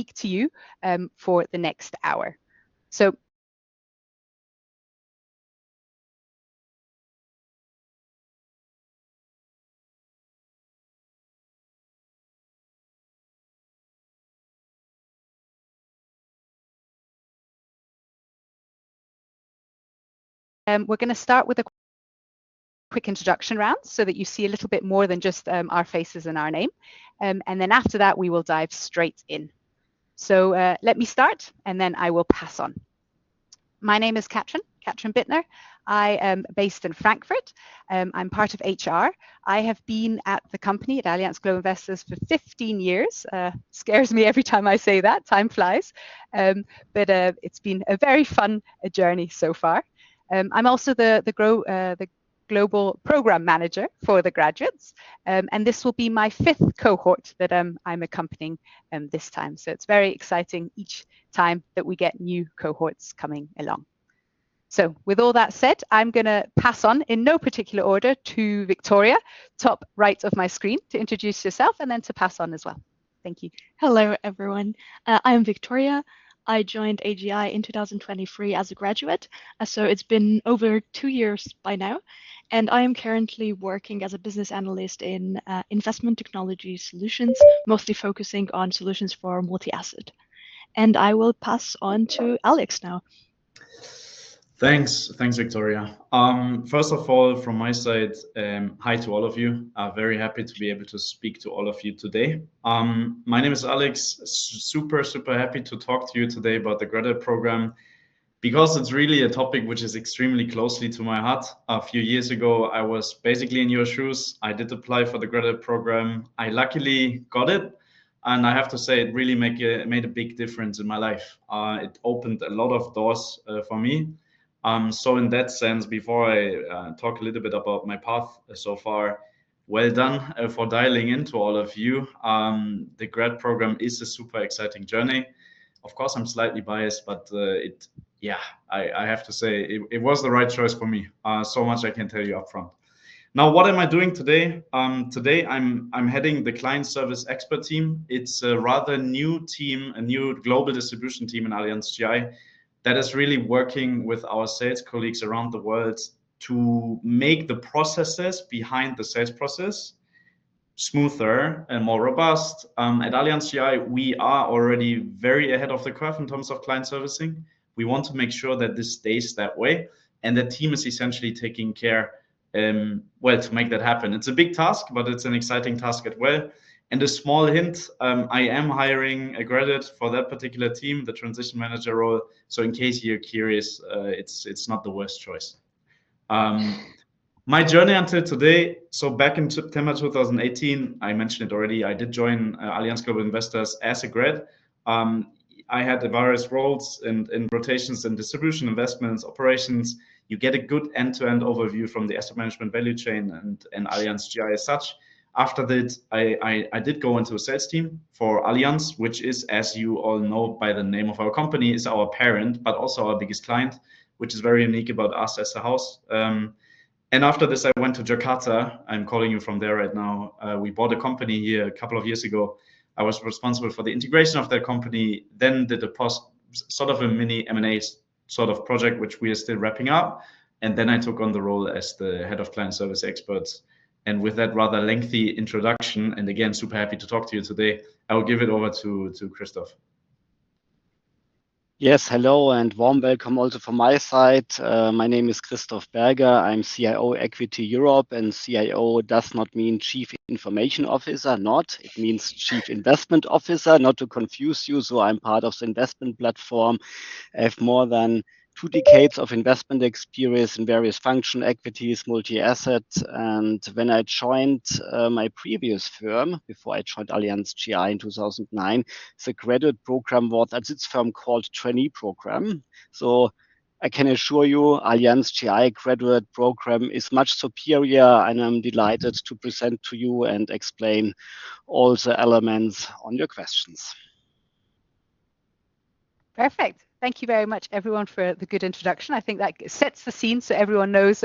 speak to you for the next hour. So we're going to start with a quick introduction round so that you see a little bit more than just our faces and our name. And then after that, we will dive straight in. So let me start, and then I will pass on. My name is Katrin Bittner. I am based in Frankfurt. I'm part of HR. I have been at the company, at Allianz Global Investors, for 15 years. Scares me every time I say that, time flies. But it's been a very fun journey so far. I'm also the global program manager for the graduates. And this will be my 5th cohort that I'm accompanying this time. So it's very exciting each time that we get new cohorts coming along. So with all that said, I'm going to pass on in no particular order to Victoria, top right of my screen, to introduce yourself and then to pass on as well. Thank you. Hello, everyone. I'm Victoria. I joined AGI in 2023 as a graduate, so it's been over 2 years by now, and I am currently working as a business analyst in investment technology solutions, mostly focusing on solutions for multi-asset. And I will pass on to Alex now. Thanks, Victoria. First of all, from my side, hi to all of you. Very happy to be able to speak to all of you today. My name is Alex. Super happy to talk to you today about the graduate program, because it's really a topic which is extremely closely to my heart. A few years ago, I was basically in your shoes. I did apply for the graduate program. I luckily got it. And I have to say, it really made a big difference in my life. It opened a lot of doors for me. So in that sense, before I talk a little bit about my path so far, well done for dialing in to all of you. The grad program is a super exciting journey. Of course, I'm slightly biased, but I have to say it was the right choice for me. So much I can tell you up front. Now, what am I doing today? Today, I'm heading the client service expert team. It's a rather new team, a new global distribution team in Allianz GI that is really working with our sales colleagues around the world to make the processes behind the sales process smoother and more robust. At Allianz GI, we are already very ahead of the curve in terms of client servicing. We want to make sure that this stays that way. And the team is essentially taking care, to make that happen. It's a big task, but it's an exciting task as well. And a small hint, I am hiring a graduate for that particular team, the transition manager role. So in case you're curious, it's not the worst choice. My journey until today, so back in September 2018, I mentioned it already, I did join Allianz Global Investors as a grad. I had various roles in rotations in distribution, investments, operations. You get a good end-to-end overview from the asset management value chain and Allianz GI as such. After that, I did go into a sales team for Allianz, which is, as you all know by the name of our company, is our parent, but also our biggest client, which is very unique about us as a house. And after this, I went to Jakarta. I'm calling you from there right now. We bought a company here a couple of years ago. I was responsible for the integration of that company, then did sort of a mini M&A sort of project, which we are still wrapping up. And then I took on the role as the head of client service experts. And with that rather lengthy introduction, and again, super happy to talk to you today, I will give it over to Christoph. Yes, hello and warm welcome also from my side. My name is Christoph Berger. I'm CIO Equity Europe, and CIO does not mean Chief Information Officer, not. It means Chief Investment Officer, not to confuse you. So I'm part of the investment platform. I have more than 2 decades of investment experience in various function equities, multi-asset. And when I joined my previous firm, before I joined Allianz GI in 2009, the graduate program was at its firm called trainee program. So I can assure you Allianz GI graduate program is much superior, and I'm delighted to present to you and explain all the elements on your questions. Perfect. Thank you very much, everyone, for the good introduction. I think that sets the scene so everyone knows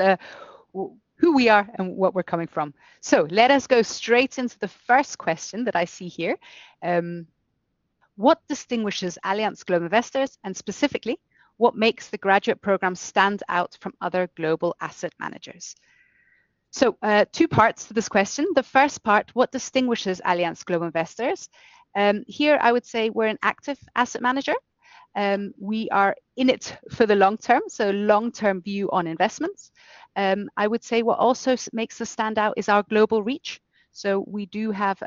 who we are and what we're coming from. So let us go straight into the first question that I see here. what distinguishes Allianz Global Investors, and specifically, what makes the graduate program stand out from other global asset managers? So two parts to this question. The first part, what distinguishes Allianz Global Investors? Here, I would say we're an active asset manager. We are in it for the long term, so long-term view on investments. I would say what also makes us stand out is our global reach. So we do have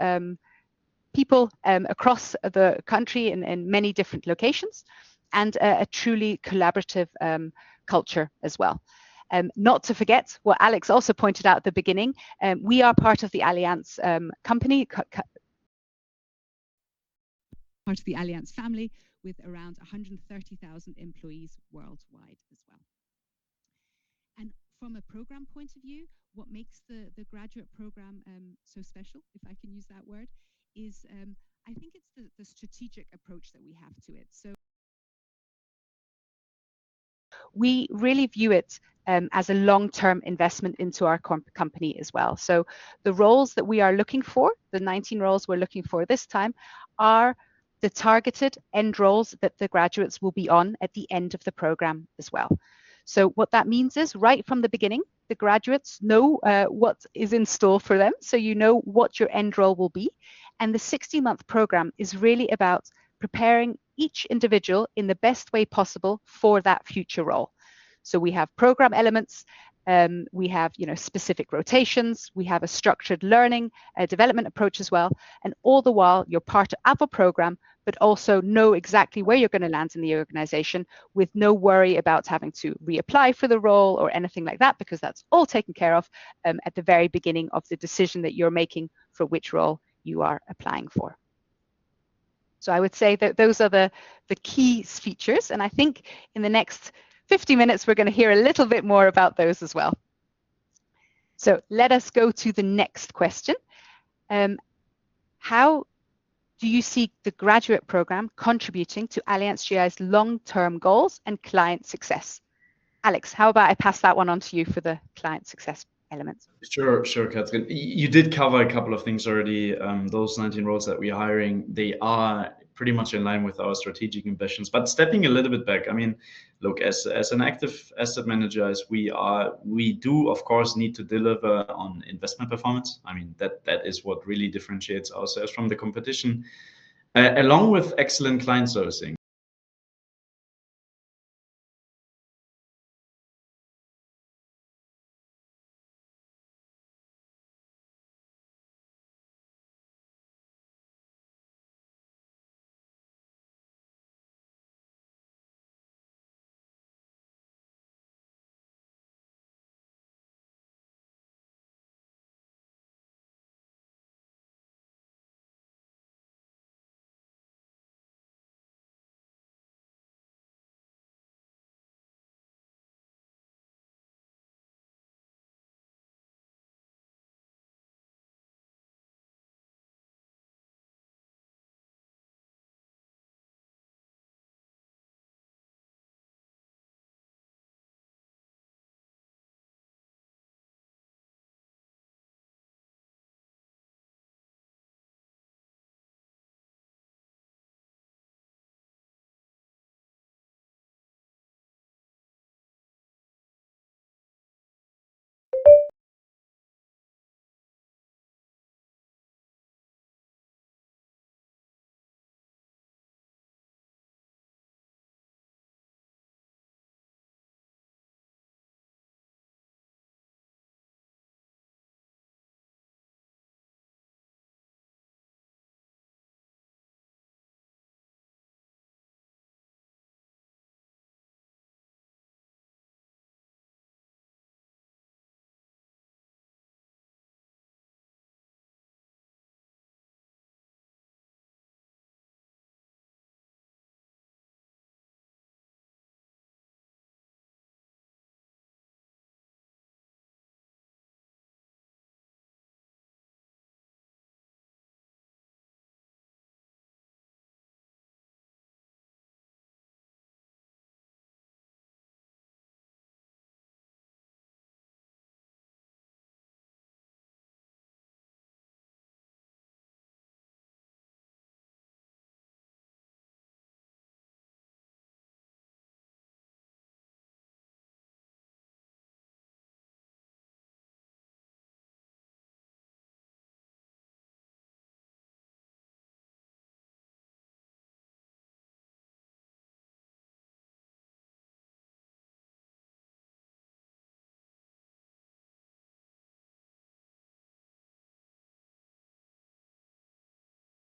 people across the country in many different locations, and a truly collaborative culture as well. Not to forget what Alex also pointed out at the beginning, we are part of the Allianz company, part of the Allianz family, with around 130,000 employees worldwide as well. And from a program point of view, what makes the graduate program so special, if I can use that word, is I think it's the strategic approach that we have to it. So we really view it as a long-term investment into our company as well. So the roles that we are looking for, the 19 roles we're looking for this time, are the targeted end roles that the graduates will be on at the end of the program as well. So what that means is right from the beginning, the graduates know what is in store for them. So you know what your end role will be. And the 60-month program is really about preparing each individual in the best way possible for that future role. So we have program elements, we have specific rotations, we have a structured learning, development approach as well. And all the while you're part of a program, but also know exactly where you're going to land in the organization with no worry about having to reapply for the role or anything like that, because that's all taken care of at the very beginning of the decision that you're making for which role you are applying for. So I would say that those are the key features. And I think in the next 50 minutes, we're going to hear a little bit more about those as well. So let us go to the next question. How do you see the graduate program contributing to Allianz GI's long-term goals and client success? Alex, how about I pass that one on to you for the client success elements? Sure, Katrin. You did cover a couple of things already. Those 19 roles that we're hiring, they are pretty much in line with our strategic ambitions. But stepping a little bit back, I mean, look, as an active asset manager, as we do, of course, need to deliver on investment performance. I mean, that is what really differentiates ourselves from the competition, along with excellent client servicing.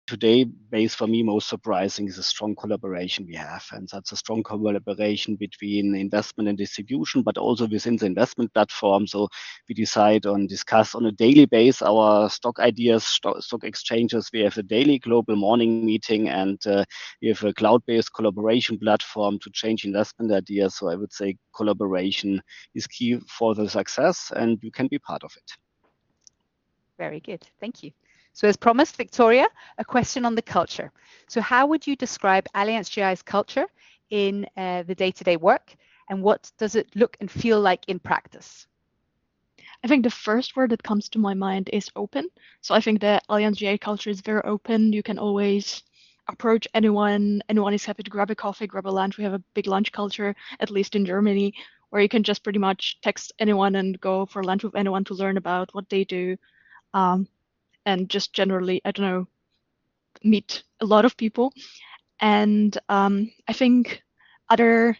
today base for me most surprising is a strong collaboration we have. And that's a strong collaboration between investment and distribution, but also within the investment platform. So we decide on discuss on a daily basis our stock ideas, stock exchanges. We have a daily global morning meeting, and we have a cloud-based collaboration platform to change investment ideas. So I would say collaboration is key for the success, and you can be part of it. Very good, thank you. So as promised, Victoria, a question on the culture. So how would you describe Allianz GI's culture in the day-to-day work, and what does it look and feel like in practice? I think the first word that comes to my mind is open. So I think the Allianz GI culture is very open. You can always approach anyone. Anyone is happy to grab a coffee, grab a lunch. We have a big lunch culture, at least in Germany, where you can just pretty much text anyone and go for lunch with anyone to learn about what they do. And just generally, I don't know, meet a lot of people. And I think other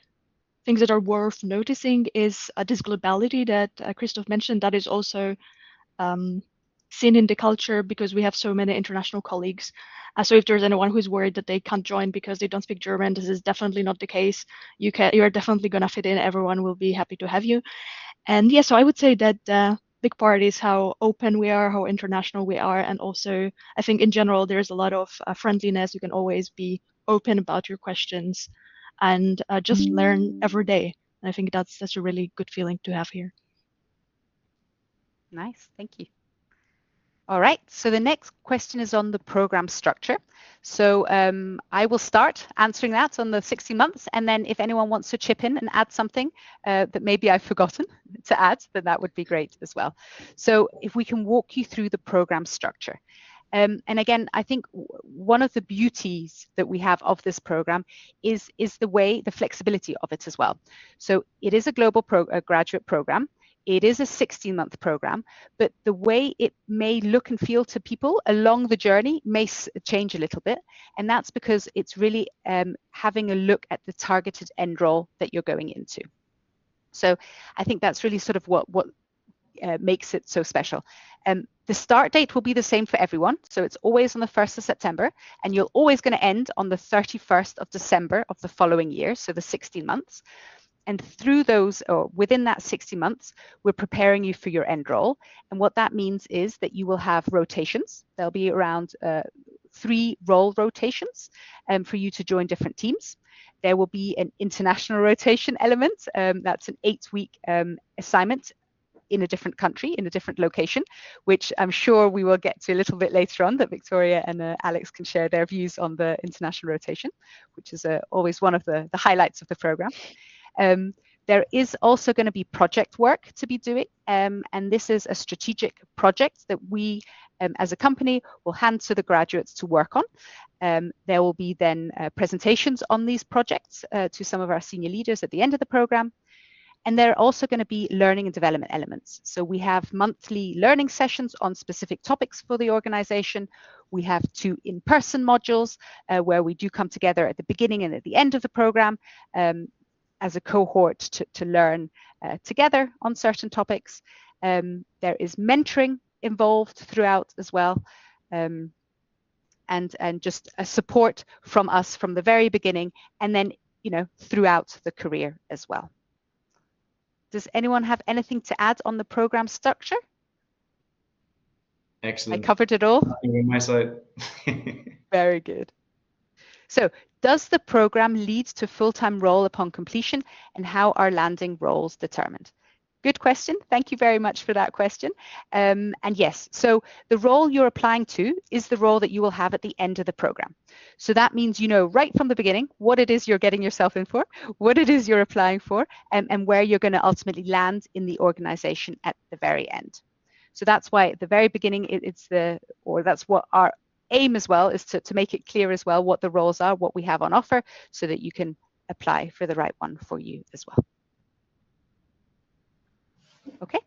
things that are worth noticing is this globality that Christoph mentioned, that is also seen in the culture because we have so many international colleagues. So if there's anyone who's worried that they can't join because they don't speak German, this is definitely not the case. You're definitely going to fit in. Everyone will be happy to have you. And yeah, so I would say that big part is how open we are, how international we are. And also, I think in general, there's a lot of friendliness. You can always be open about your questions and just learn every day. And I think that's a really good feeling to have here. Nice, thank you. All right, so the next question is on the program structure. So I will start answering that on the 60 months, and then if anyone wants to chip in and add something that maybe I've forgotten to add, then that would be great as well. So if we can walk you through the program structure. And again, I think one of the beauties that we have of this program is the flexibility of it as well. So it is a global graduate program. It is a 16-month program, but the way it may look and feel to people along the journey may change a little bit. And that's because it's really having a look at the targeted end role that you're going into. So I think that's really sort of what makes it so special. The start date will be the same for everyone. So it's always on the 1st of September, and you're always going to end on the 31st of December of the following year, so the 16 months. And through those, or within that 60 months, we're preparing you for your end role. And what that means is that you will have rotations. There'll be around 3 role rotations for you to join different teams. There will be an international rotation element. That's an 8-week assignment in a different country, in a different location, which I'm sure we will get to a little bit later on, that Victoria and Alex can share their views on the international rotation, which is always one of the highlights of the program. There is also going to be project work to be doing, and this is a strategic project that we, as a company, will hand to the graduates to work on. There will be then presentations on these projects to some of our senior leaders at the end of the program. And there are also going to be learning and development elements. So we have monthly learning sessions on specific topics for the organization. We have 2 in-person modules where we do come together at the beginning and at the end of the program as a cohort to learn together on certain topics. There is mentoring involved throughout as well, and just a support from us from the very beginning, and then throughout the career as well. Does anyone have anything to add on the program structure? Excellent. I covered it all. On my side. Very good. So, does the program lead to full-time role upon completion, and how are landing roles determined? Good question. Thank you very much for that question. And yes, so the role you're applying to is the role that you will have at the end of the program. So that means you know right from the beginning what it is you're getting yourself in for, what it is you're applying for, and where you're going to ultimately land in the organization at the very end. So that's why at the very beginning, that's what our aim as well is to make it clear as well what the roles are, what we have on offer, so that you can apply for the right one for you as well. Okay,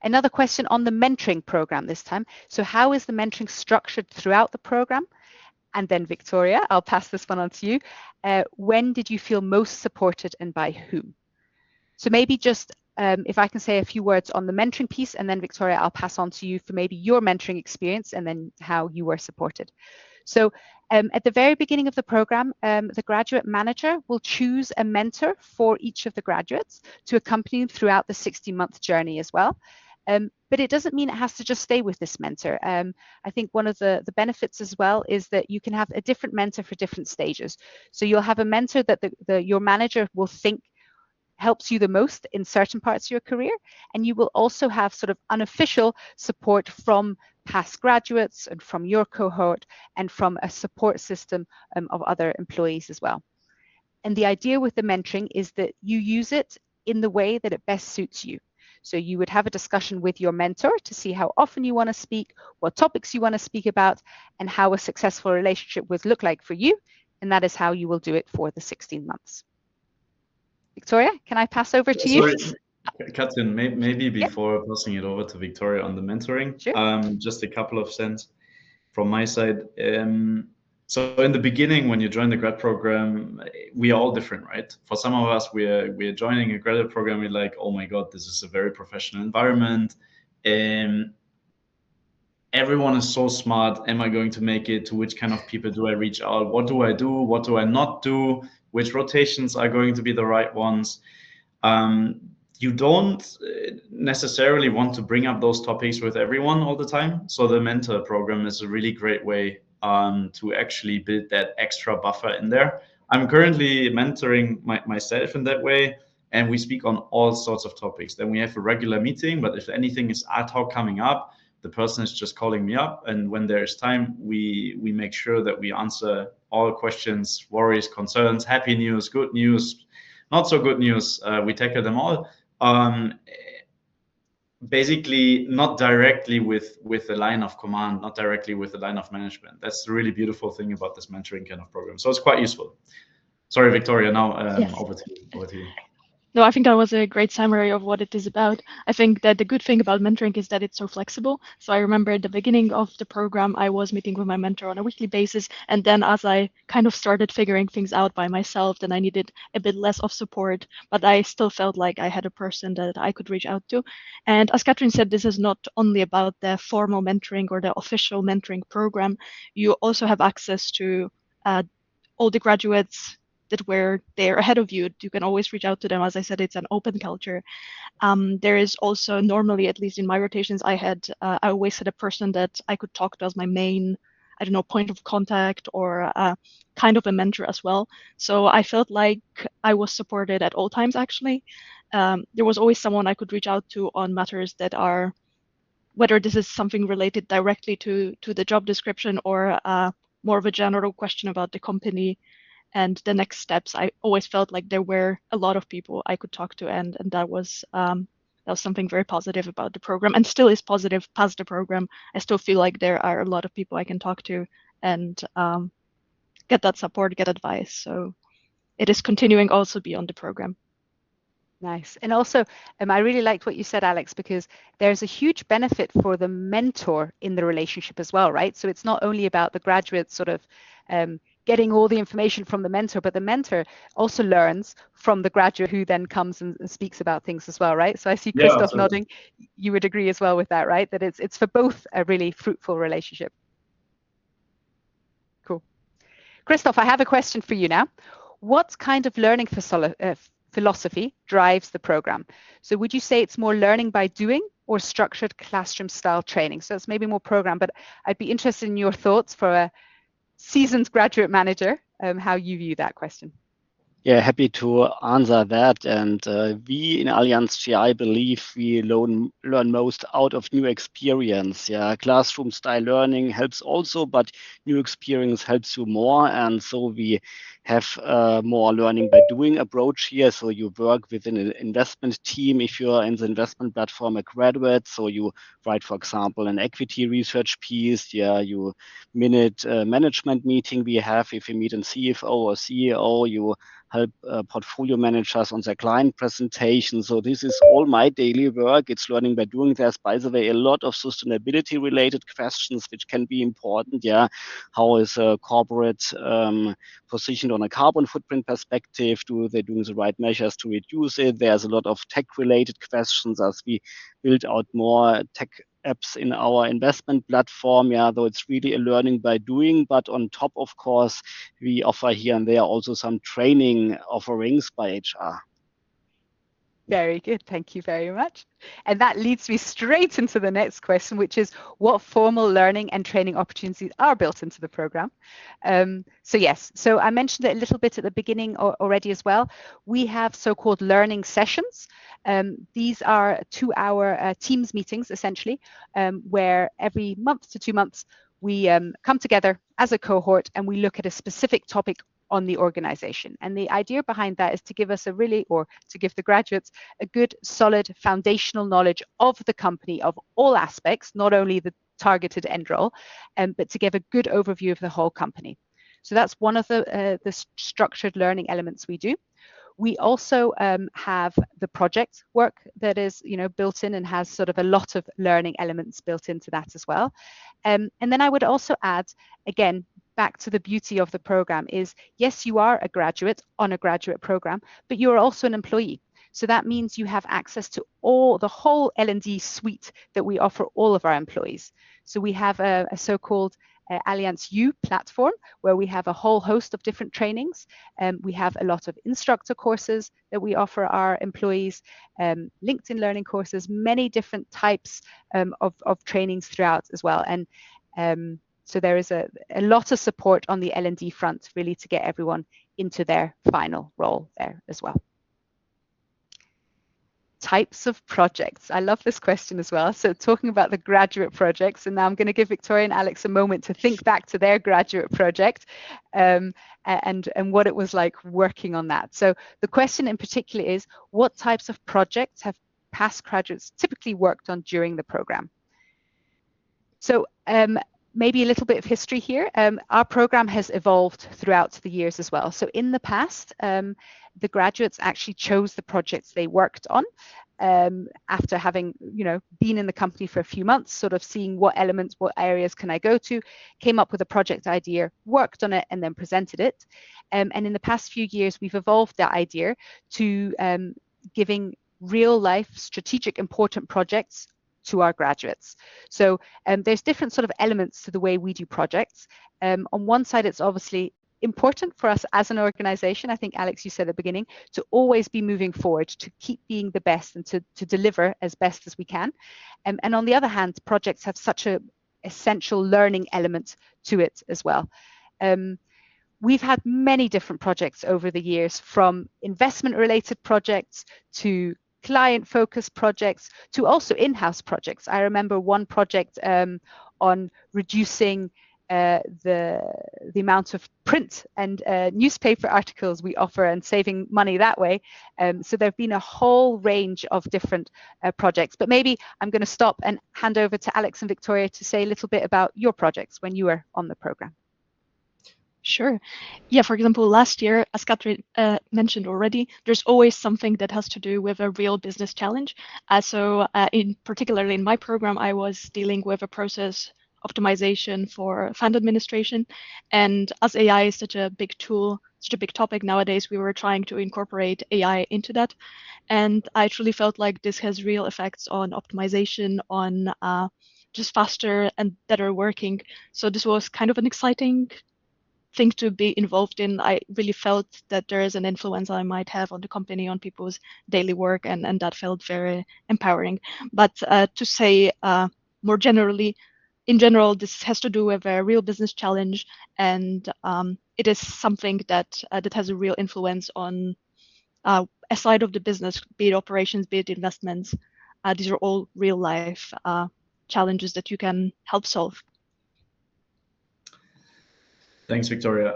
another question on the mentoring program this time. So how is the mentoring structured throughout the program? And then Victoria, I'll pass this one on to you. When did you feel most supported and by whom? So maybe just if I can say a few words on the mentoring piece, and then Victoria, I'll pass on to you for maybe your mentoring experience and then how you were supported. So at the very beginning of the program, the graduate manager will choose a mentor for each of the graduates to accompany them throughout the 60-month journey as well. But it doesn't mean it has to just stay with this mentor. I think one of the benefits as well is that you can have a different mentor for different stages. So you'll have a mentor that your manager will think helps you the most in certain parts of your career, and you will also have sort of unofficial support from past graduates and from your cohort and from a support system of other employees as well. And the idea with the mentoring is that you use it in the way that it best suits you. So you would have a discussion with your mentor to see how often you want to speak, what topics you want to speak about, and how a successful relationship would look like for you. And that is how you will do it for the 16 months. Victoria, can I pass over to you? Katrin, maybe before passing it over to Victoria on the mentoring, sure. Just a couple of cents from my side. So in the beginning, when you join the grad program, we are all different, right? For some of us, we're joining a graduate program. We're like, oh my God, this is a very professional environment. Everyone is so smart. Am I going to make it? To which kind of people do I reach out? What do I do? What do I not do? Which rotations are going to be the right ones? You don't necessarily want to bring up those topics with everyone all the time. So the mentor program is a really great way to actually build that extra buffer in there. I'm currently mentoring myself in that way, and we speak on all sorts of topics. Then we have a regular meeting, but if anything is ad hoc coming up, the person is just calling me up, and when there is time, we make sure that we answer all questions, worries, concerns, happy news, good news, not so good news. We tackle them all. Basically, not directly with the line of command, not directly with the line of management. That's the really beautiful thing about this mentoring kind of program. So it's quite useful. Sorry, Victoria. Now Yes. over to you. No, I think that was a great summary of what it is about. I think that the good thing about mentoring is that it's so flexible. So I remember at the beginning of the program, I was meeting with my mentor on a weekly basis. And then as I kind of started figuring things out by myself, then I needed a bit less of support, but I still felt like I had a person that I could reach out to. And as Katrin said, this is not only about the formal mentoring or the official mentoring program. You also have access to all the graduates that were there ahead of you. You can always reach out to them. As I said, it's an open culture. There is also normally, at least in my rotations, I always had a person that I could talk to as my main, I don't know, point of contact or kind of a mentor as well. So I felt like I was supported at all times, actually. There was always someone I could reach out to on matters that are, whether this is something related directly to the job description or more of a general question about the company and the next steps. I always felt like there were a lot of people I could talk to, and that was something very positive about the program, and still is positive past the program. I still feel like there are a lot of people I can talk to and get that support, get advice. So it is continuing also beyond the program. Nice. And also, I really liked what you said, Alex, because there's a huge benefit for the mentor in the relationship as well, right? So it's not only about the graduate sort of getting all the information from the mentor, but the mentor also learns from the graduate who then comes and speaks about things as well, right? So I see Christoph nodding. You would agree as well with that, right? That it's for both a really fruitful relationship. Cool. Christoph, I have a question for you now. What kind of learning philosophy drives the program? So would you say it's more learning by doing or structured classroom style training? So it's maybe more program, but I'd be interested in your thoughts for a seasoned graduate manager, how you view that question. Yeah, happy to answer that. And we in Allianz GI believe we learn most out of new experience. Yeah, classroom style learning helps also, but new experience helps you more. And so we have more learning by doing approach here. So you work within an investment team if you're in the investment platform, a graduate. So you write, for example, an equity research piece. Yeah, you minute management meeting we have. If you meet a CFO or CEO, you help portfolio managers on their client presentation. So this is all my daily work. It's learning by doing. There's, by the way, a lot of sustainability related questions which can be important. Yeah, how is a corporate positioned on a carbon footprint perspective? Do they doing the right measures to reduce it? There's a lot of tech related questions as we build out more tech apps in our investment platform. Yeah, though it's really a learning by doing, but on top, of course, we offer here and there also some training offerings by HR. Very good. Thank you very much. And that leads me straight into the next question, which is what formal learning and training opportunities are built into the program? So I mentioned it a little bit at the beginning already as well. We have so-called learning sessions. These are 2-hour Teams meetings, essentially, where every month to 2 months, we come together as a cohort and we look at a specific topic on the organization. And the idea behind that is to give us to give the graduates a good, solid, foundational knowledge of the company, of all aspects, not only the targeted end role, but to give a good overview of the whole company. So that's one of the structured learning elements we do. We also have the project work that is, built in and has sort of a lot of learning elements built into that as well. And then I would also add, again, back to the beauty of the program is, yes, you are a graduate on a graduate program, but you're also an employee. So that means you have access to the whole L&D suite that we offer all of our employees. So we have a so-called Allianz U platform where we have a whole host of different trainings. We have a lot of instructor courses that we offer our employees, LinkedIn learning courses, many different types of trainings throughout as well. And so there is a lot of support on the L&D front, really, to get everyone into their final role there as well. Types of projects. I love this question as well. So talking about the graduate projects, and now I'm going to give Victoria and Alex a moment to think back to their graduate project and what it was like working on that. So the question in particular is, what types of projects have past graduates typically worked on during the program? So maybe a little bit of history here. Our program has evolved throughout the years as well. So in the past, the graduates actually chose the projects they worked on after having, been in the company for a few months, sort of seeing what elements, what areas can I go to, came up with a project idea, worked on it, and then presented it. And in the past few years, we've evolved that idea to giving real life, strategic, important projects to our graduates. So there's different sort of elements to the way we do projects. On one side, it's obviously important for us as an organization. I think, Alex, you said at the beginning, to always be moving forward, to keep being the best and to deliver as best as we can. And on the other hand, projects have such an essential learning element to it as well. We've had many different projects over the years, from investment-related projects to client-focused projects to also in-house projects. I remember one project on reducing the amount of print and newspaper articles we offer and saving money that way. So there have been a whole range of different projects. But maybe I'm going to stop and hand over to Alex and Victoria to say a little bit about your projects when you were on the program. Sure. Yeah, for example, last year, as Katrin mentioned already, there's always something that has to do with a real business challenge. Particularly in my program, I was dealing with a process optimization for fund administration. And as AI is such a big tool, such a big topic nowadays, we were trying to incorporate AI into that. And I truly felt like this has real effects on optimization, on just faster and better working. So this was kind of an exciting thing to be involved in. I really felt that there is an influence I might have on the company, on people's daily work, and that felt very empowering. But to say more generally, in general, this has to do with a real business challenge, and it is something that has a real influence on a side of the business, be it operations, be it investments. These are all real life challenges that you can help solve. Thanks, Victoria.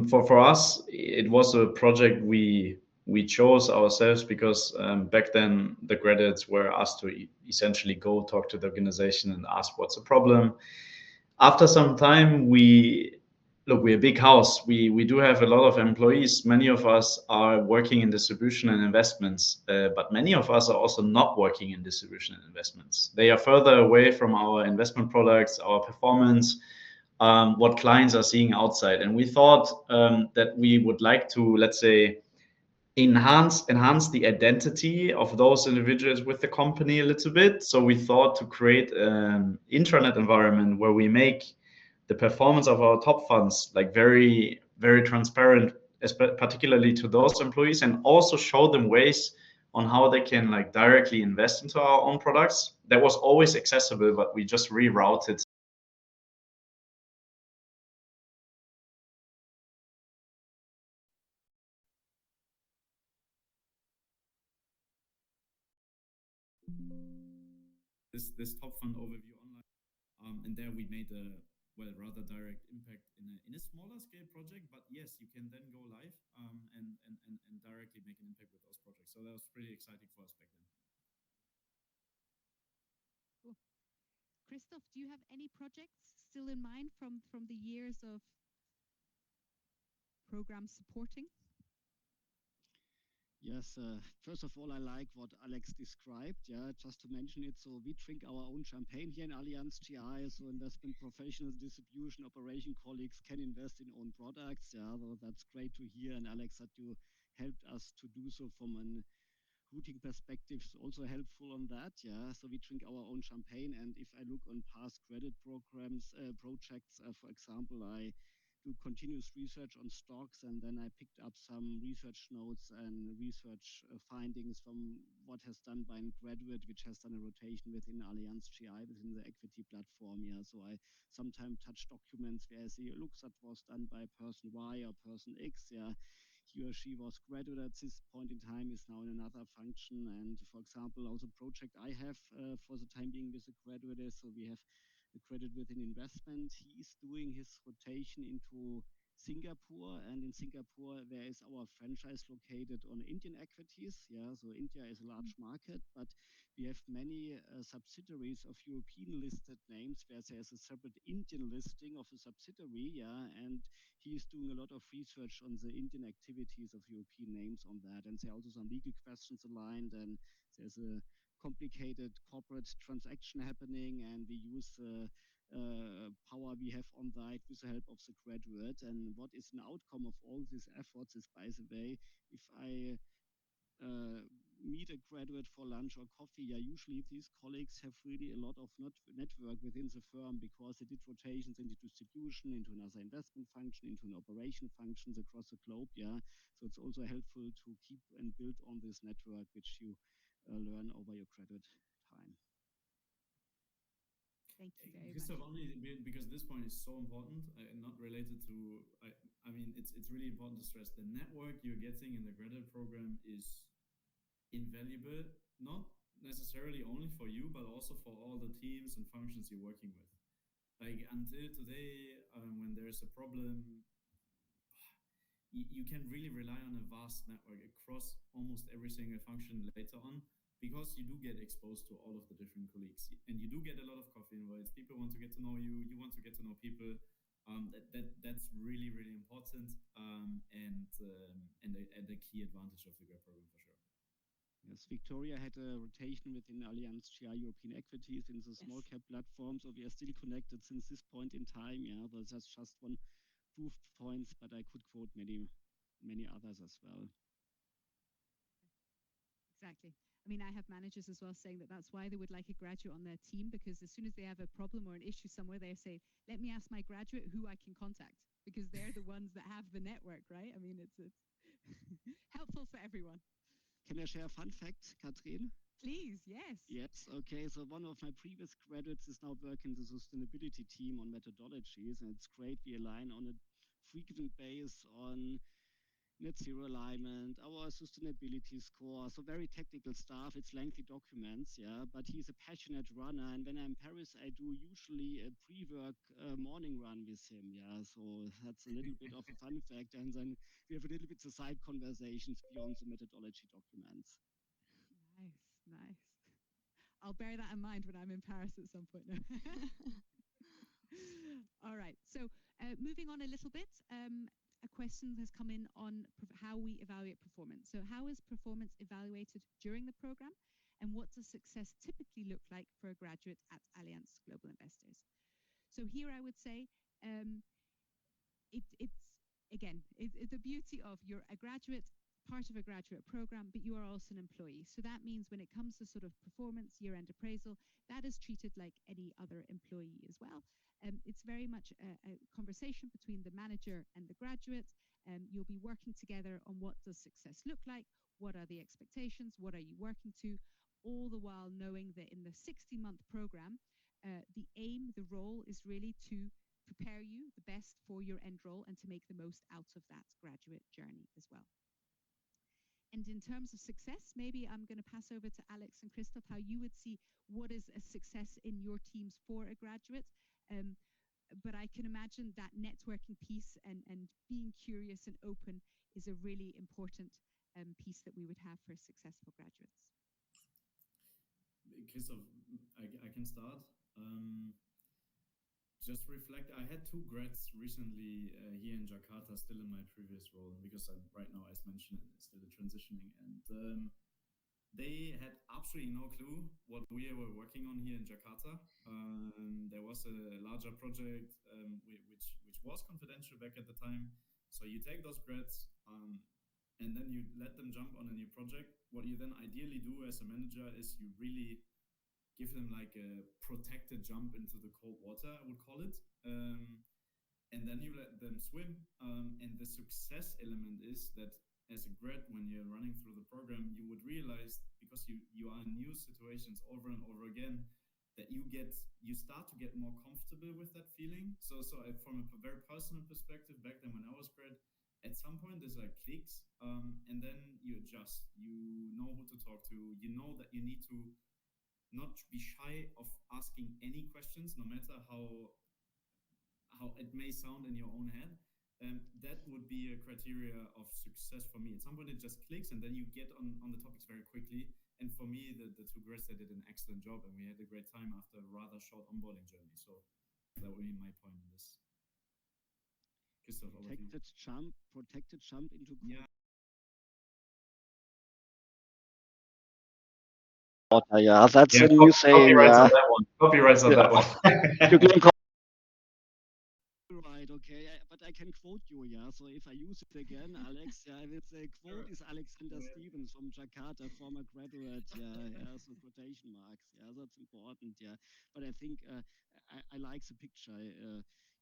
For us, it was a project we chose ourselves because back then the graduates were asked to essentially go talk to the organization and ask what's the problem. After some time, we're a big house. We do have a lot of employees. Many of us are working in distribution and investments, but many of us are also not working in distribution and investments. They are further away from our investment products, our performance, what clients are seeing outside. And we thought that we would like to, let's say, enhance the identity of those individuals with the company a little bit. So we thought to create an intranet environment where we make the performance of our top funds like very, very transparent, particularly to those employees, and also show them ways on how they can like directly invest into our own products. That was always accessible, but we just rerouted. This top fund overview online, and there we made a rather direct impact in a smaller scale project. But yes, you can then go live and directly make an impact with those projects. So that was pretty exciting for us back then. Cool. Christoph, do you have any projects still in mind from the years of program supporting? Yes, first of all, I like what Alex described. Yeah, just to mention it. So we drink our own champagne here in Allianz GI. So investment professionals, distribution, operation colleagues can invest in own products. Yeah, so that's great to hear. And Alex, that you helped us to do so from an routing perspective is also helpful on that. Yeah, so we drink our own champagne. And if I look on past credit programs, projects, for example, I do continuous research on stocks, and then I picked up some research notes and research findings from what has done by a graduate, which has done a rotation within Allianz GI, within the equity platform. Yeah, so I sometimes touch documents where I see, look, that was done by person Y or person X. Yeah, he or she was graduate at this point in time, is now in another function. And for example, also project I have for the time being with a graduate is, so we have a credit with an investment. He is doing his rotation into Singapore, and in Singapore there is our franchise located on Indian equities. Yeah, so India is a large market, but we have many subsidiaries of European listed names where there's a separate Indian listing of a subsidiary. Yeah, and he is doing a lot of research on the Indian activities of European names on that, and there are also some legal questions aligned, and there's a complicated corporate transaction happening, and we use power we have on that with the help of the graduate. And what is an outcome of all these efforts is, by the way, if I meet a graduate for lunch or coffee, yeah, usually these colleagues have really a lot of network within the firm because they did rotations into distribution, into another investment function, into an operation functions across the globe. Yeah, so it's also helpful to keep and build on this network, which you learn over your graduate time. Thank you very Christoph, much. only because this point is so important and not related to, I mean, it's really important to stress the network you're getting in the graduate program is invaluable, not necessarily only for you, but also for all the teams and functions you're working with. Like until today, when there's a problem, you can really rely on a vast network across almost every single function later on, because you do get exposed to all of the different colleagues, and you do get a lot of coffee invites. People want to get to know you. You want to get to know people. That's really, really important, and a key advantage of the grad program for sure. Yes, Victoria had a rotation within Allianz GI European Equities in the small cap platform, so we are still connected since this point in time. Yeah, but that's just one proof points, but I could quote many others as well. Exactly. I mean, I have managers as well saying that that's why they would like a graduate on their team, because as soon as they have a problem or an issue somewhere, they say, let me ask my graduate who I can contact, because they're the ones that have the network, right? I mean, it's helpful for everyone. Can I share a fun fact, Katrin? Please, yes. Yes, okay. So one of my previous graduates is now working the sustainability team on methodologies, and it's great. We align on a frequent base on net zero alignment, our sustainability score. So very technical stuff. It's lengthy documents, yeah. But he's a passionate runner, and when I'm in Paris, I do usually a pre-work morning run with him, yeah. So that's a little bit of a fun fact, and then we have a little bit of side conversations beyond the methodology documents. Nice, nice. I'll bear that in mind when I'm in Paris at some point. No. All right. So moving on a little bit, a question has come in on how we evaluate performance. So how is performance evaluated during the program, and what does success typically look like for a graduate at Allianz Global Investors? So here I would say it's again, the beauty of you're a graduate part of a graduate program, but you are also an employee. So that means when it comes to sort of performance, year-end appraisal, that is treated like any other employee as well. It's very much a conversation between the manager and the graduate. You'll be working together on what does success look like, what are the expectations, what are you working to, all the while knowing that in the 60-month program, the aim, the role is really to prepare you the best for your end role and to make the most out of that graduate journey as well. And in terms of success, maybe I'm going to pass over to Alex and Christoph, how you would see what is a success in your teams for a graduate. But I can imagine that networking piece and being curious and open is a really important piece that we would have for successful graduates. Christoph, I can start. Just reflect, I had 2 grads recently here in Jakarta, still in my previous role, because I'm right now, as mentioned, still transitioning. And they had absolutely no clue what we were working on here in Jakarta. There was a larger project which was confidential back at the time. So you take those grads and then you let them jump on a new project. What you then ideally do as a manager is you really give them like a protected jump into the cold water, I would call it. And then you let them swim. And the success element is that as a grad, when you're running through the program, you would realize, because you are in new situations over and over again, that you start to get more comfortable with that feeling. So from a very personal perspective, back then when I was grad, at some point there's like clicks, and then you adjust. You know who to talk to. You know that you need to not be shy of asking any questions, no matter how it may sound in your own head. That would be a criteria of success for me. At some point it just clicks, and then you get on the topics very quickly. And for me, the 2 grads, they did an excellent job, and we had a great time after a rather short onboarding journey. So that would be my point on this. Christoph, over to you. Protected jump into Yeah. Yeah, that's a new saying. Copyrights on that one. Copyrights on that one. You claim right, okay, but I can quote you, yeah. So if I use it again, Alex, yeah, I will say, quote is Alexander Stevens from Jakarta, former graduate, yeah, so quotation marks, yeah, that's important, yeah. But I think I like the picture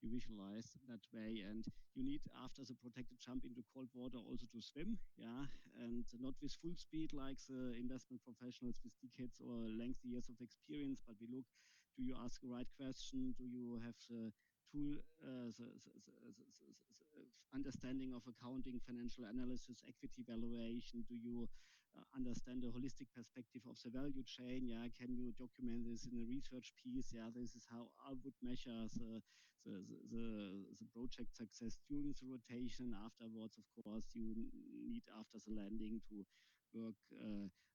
you visualize that way, and you need, after the protected jump into cold water, also to swim, yeah, and not with full speed like the investment professionals with decades or lengthy years of experience, but we look, do you ask the right question? Do you have the tool, understanding of accounting, financial analysis, equity valuation? Do you understand the holistic perspective of the value chain? Yeah, can you document this in a research piece? Yeah, this is how I would measure the project success during the rotation. Afterwards, of course, you need, after the landing, to work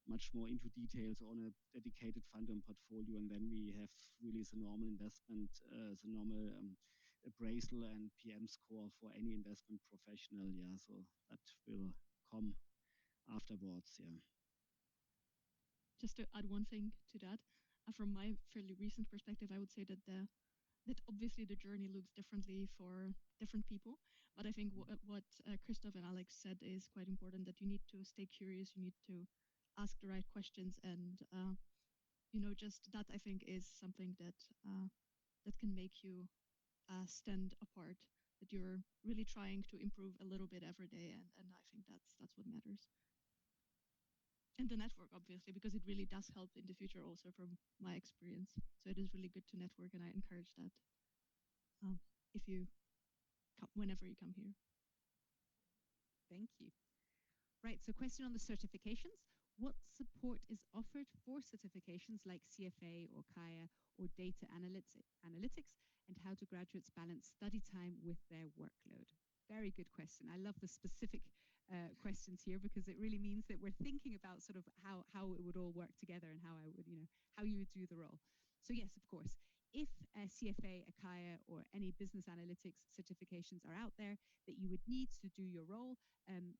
much more into details on a dedicated fund and portfolio, and then we have really the normal investment, the normal appraisal and PM score for any investment professional. Yeah, so that will come afterwards. Yeah. Just to add one thing to that, from my fairly recent perspective, I would say that that obviously the journey looks differently for different people. But I think what Christoph and Alex said is quite important, that you need to stay curious, you need to ask the right questions, and just that, I think, is something that that can make you stand apart, that you're really trying to improve a little bit every day, and I think that's what matters. And the network, obviously, because it really does help in the future also from my experience. So it is really good to network, and I encourage that if you whenever you come here. Thank you. Right, so question on the certifications. What support is offered for certifications like CFA or Kaya or data analytics, and how do graduates balance study time with their workload? Very good question. I love the specific questions here, because it really means that we're thinking about sort of how it would all work together and how how you would do the role. So yes, of course, if a CFA, a Kaya, or any business analytics certifications are out there that you would need to do your role,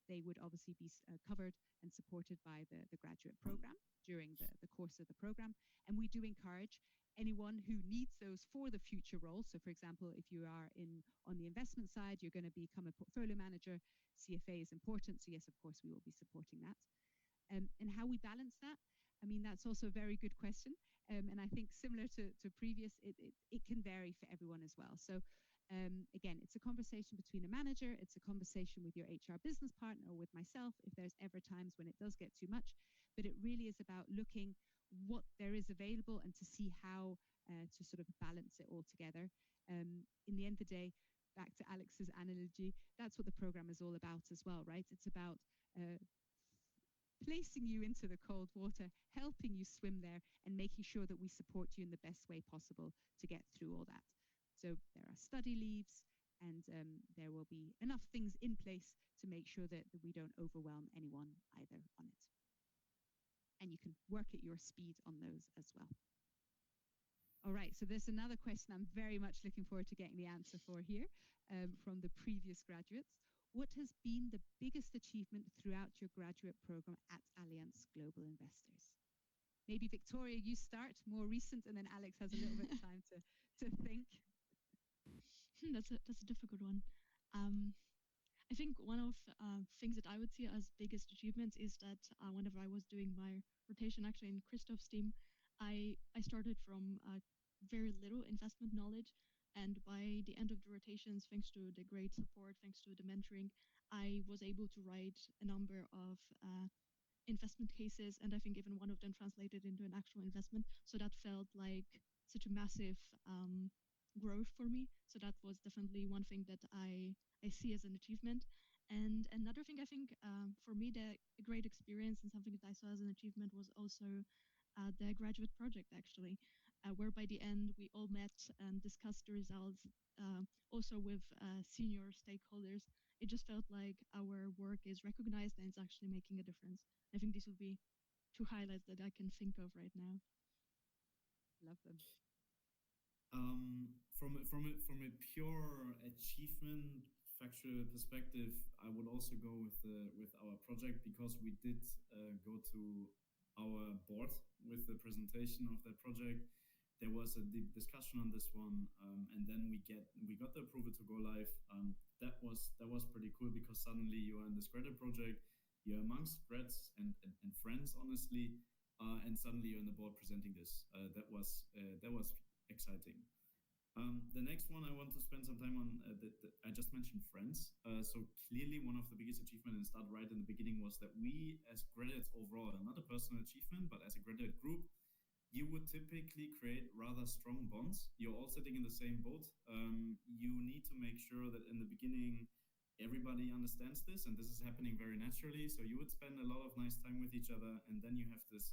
they would obviously be covered and supported by the graduate program during the course of the program. And we do encourage anyone who needs those for the future role. So for example, if you are on the investment side, you're going to become a portfolio manager. CFA is important. So yes, of course, we will be supporting that. And how we balance that, I mean, that's also a very good question. And I think similar to previous, it can vary for everyone as well. So again, it's a conversation between a manager, it's a conversation with your HR business partner or with myself if there's ever times when it does get too much. But it really is about looking what there is available and to see how to sort of balance it all together. In the end of the day, back to Alex's analogy, that's what the program is all about as well, right? It's about placing you into the cold water, helping you swim there, and making sure that we support you in the best way possible to get through all that. So there are study leaves, and there will be enough things in place to make sure that we don't overwhelm anyone either on it. And you can work at your speed on those as well. All right, so there's another question I'm very much looking forward to getting the answer for here from the previous graduates. What has been the biggest achievement throughout your graduate program at Allianz Global Investors? Maybe Victoria, you start, more recent, and then Alex has a little bit of time to think. That's a difficult one. I think one of things that I would see as biggest achievements is that whenever I was doing my rotation, actually in Christoph's team, I started from very little investment knowledge. And by the end of the rotations, thanks to the great support, thanks to the mentoring, I was able to write a number of investment cases. And I think even one of them translated into an actual investment. So that felt like such a massive growth for me. So that was definitely one thing that I see as an achievement. And another thing I think for me, a great experience and something that I saw as an achievement was also the graduate project, actually, where by the end we all met and discussed the results, also with senior stakeholders. It just felt like our work is recognized and it's actually making a difference. I think these would be two highlights that I can think of right now. Love them. From a pure achievement factual perspective, I would also go with our project, because we did go to our board with the presentation of that project. There was a deep discussion on this one, and then we got the approval to go live. That was pretty cool, because suddenly you are in this graduate project, you're amongst grads and friends, honestly, and suddenly you're on the board presenting this. That was exciting. The next one I want to spend some time on, I just mentioned friends. So clearly one of the biggest achievements, and start right in the beginning, was that we as graduates overall, not a personal achievement, but as a graduate group, you would typically create rather strong bonds. You're all sitting in the same boat. You need to make sure that in the beginning, everybody understands this, and this is happening very naturally. So you would spend a lot of nice time with each other, and then you have this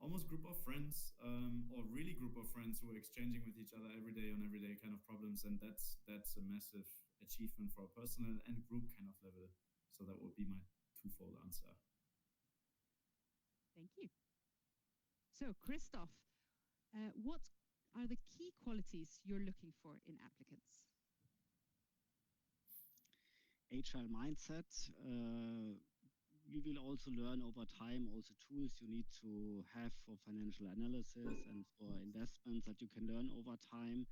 almost group of friends, or really group of friends who are exchanging with each other every day on everyday kind of problems. And that's a massive achievement for a personal and group kind of level. So that would be my twofold answer. Thank you. So Christoph, what are the key qualities you're looking for in applicants? HR mindset. You will also learn over time also tools you need to have for financial analysis and for investments that you can learn over time.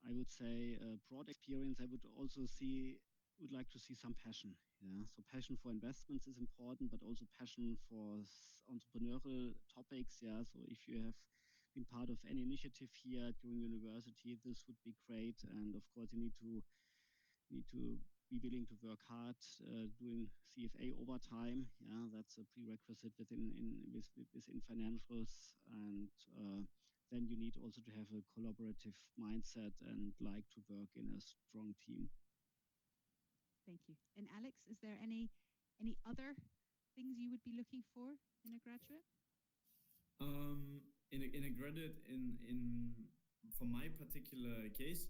I would say broad experience. I would also would like to see some passion. Yeah, so passion for investments is important, but also passion for entrepreneurial topics. Yeah, so if you have been part of any initiative here during university, this would be great. And of course, you need to be willing to work hard doing CFA overtime. Yeah, that's a prerequisite within financials. And then you need also to have a collaborative mindset and like to work in a strong team. Thank you. And Alex, is there any other things you would be looking for in a graduate? In a graduate, for my particular case,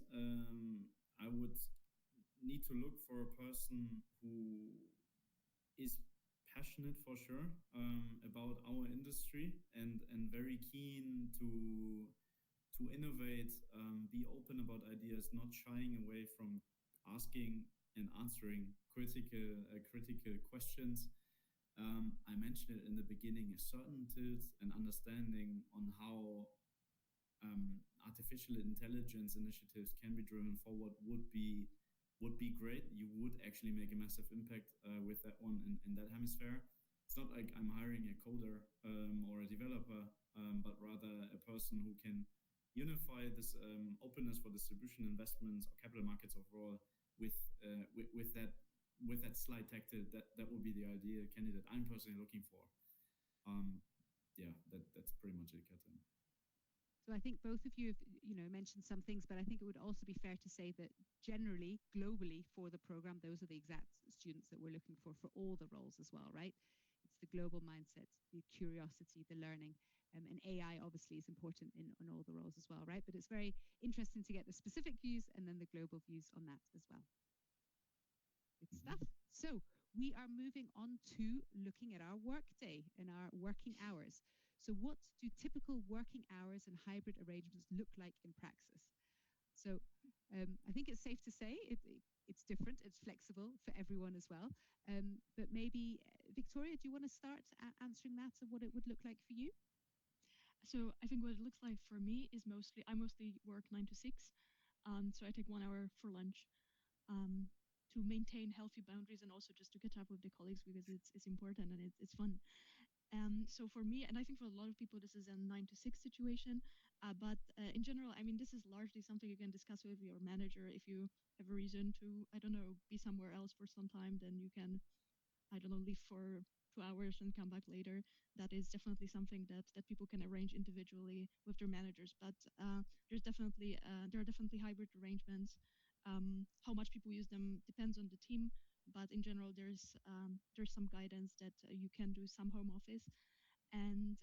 I would need to look for a person who is passionate for sure about our industry and very keen to innovate, be open about ideas, not shying away from asking and answering critical questions. I mentioned it in the beginning, a certain tilt and understanding on how artificial intelligence initiatives can be driven forward would be great. You would actually make a massive impact with that one in that hemisphere. It's not like I'm hiring a coder or a developer, but rather a person who can unify this openness for distribution investments or capital markets overall with that slight tactile. That would be the ideal candidate I'm personally looking for. That's pretty much it, Catherine. So I think both of you have, mentioned some things, but I think it would also be fair to say that generally, globally, for the program, those are the exact students that we're looking for all the roles as well, right? It's the global mindset, the curiosity, the learning, and AI obviously is important in all the roles as well, right? But it's very interesting to get the specific views and then the global views on that as well. Good stuff. So we are moving on to looking at our workday and our working hours. So what do typical working hours and hybrid arrangements look like in praxis? So I think it's safe to say it's different, it's flexible for everyone as well. But maybe, Victoria, do you want to start answering that of what it would look like for you? So I think what it looks like for me is I mostly work 9 to 6. So I take 1 hour for lunch. To maintain healthy boundaries and also just to catch up with the colleagues because it's important and it's fun. So for me, and I think for a lot of people, this is a 9 to 6 situation. But in general, I mean, this is largely something you can discuss with your manager. If you have a reason to, I don't know, be somewhere else for some time, then you can, I don't know, leave for 2 hours and come back later. That is definitely something that people can arrange individually with their managers. But there are definitely hybrid arrangements. How much people use them depends on the team, but in general, there's some guidance that you can do some home office. And